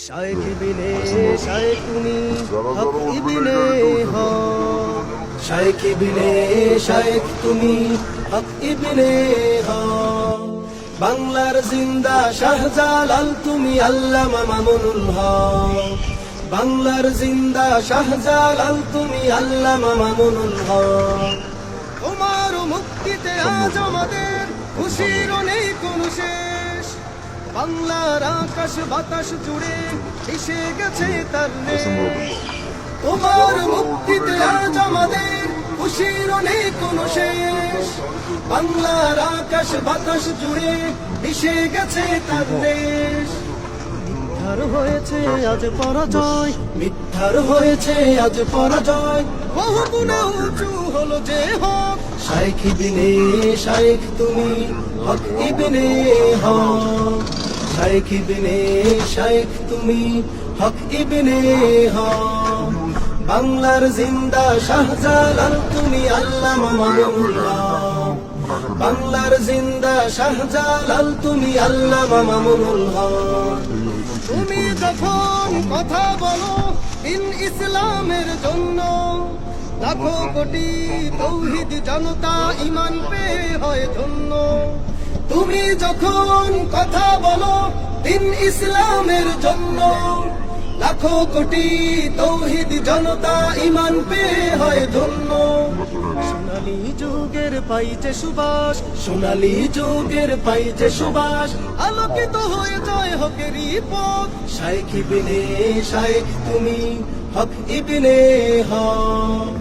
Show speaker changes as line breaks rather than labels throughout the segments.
শায়েখ ইবনে শায়েখ তুমি হক ইবনে হক, শায়েখ ইবনে শায়েখ তুমি হক ইবনে হক। বাংলার জিন্দা শাহজালাল তুমি আল্লামা মামুনুল হক, বাংলার জিন্দা শাহজালাল তুমি আল্লামা মামুনুল হক। তোমার মুক্তিতে আজ আমাদের খুশির নেই কোন শেষ, বাংলার আকাশ বাতাস জুড়ে এসে গেছে তার নেশ। তোমার মুক্তিতে আজ আমাদের খুশির নেই কোন শেষ, বাংলার আকাশ বাতাস জুড়ে এসে গেছে তার নেশ। মিথ্যার হয়েছে আজ পরাজয়, মিথ্যার হয়েছে আজ পরাজয়, বহু গুণে উঁচু হলো যে হক। শায়েখ ইবনে শায়েখ তুমি হক ইবনে হক, শায়েখ ইবনে শায়েখ তুমি হক ইবনে হক। বাংলার জিন্দা শাহজালাল তুমি আল্লামা মামুনুল হক, বাংলার জিন্দা শাহজালাল তুমি আল্লামা মামুনুল হক। তুমি যখন কথা বলো দিন ইসলামের জন্য, লাখো কোটি তৌহিদ জনতা ঈমান পেয়ে হয় ধন্য। তুমি যখন কথা বলো দিন ইসলামের জন্য, লাখো কোটি তৌহিদ জনতা ঈমান পেয়ে হয় ধন্য। সোনালী যুগের পাইছে সুবাস, সোনালী যুগের পাইছে সুবাস, আলোকিত হয়ে যায় হকেরই পথ। শায়েখ ইবনে শায়েখ তুমি হক ইবনে হক,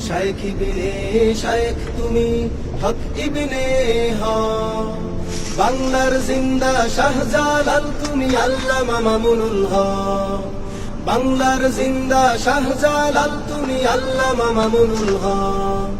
শায়েখ ইবনে শায়েখ তুমি হক ইবনে হক। বাংলার জিন্দা শাহজালাল তুমি আল্লামা মামুনুল হক, বাংলার জিন্দা শাহজালাল তুমি আল্লামা মামুনুল হক।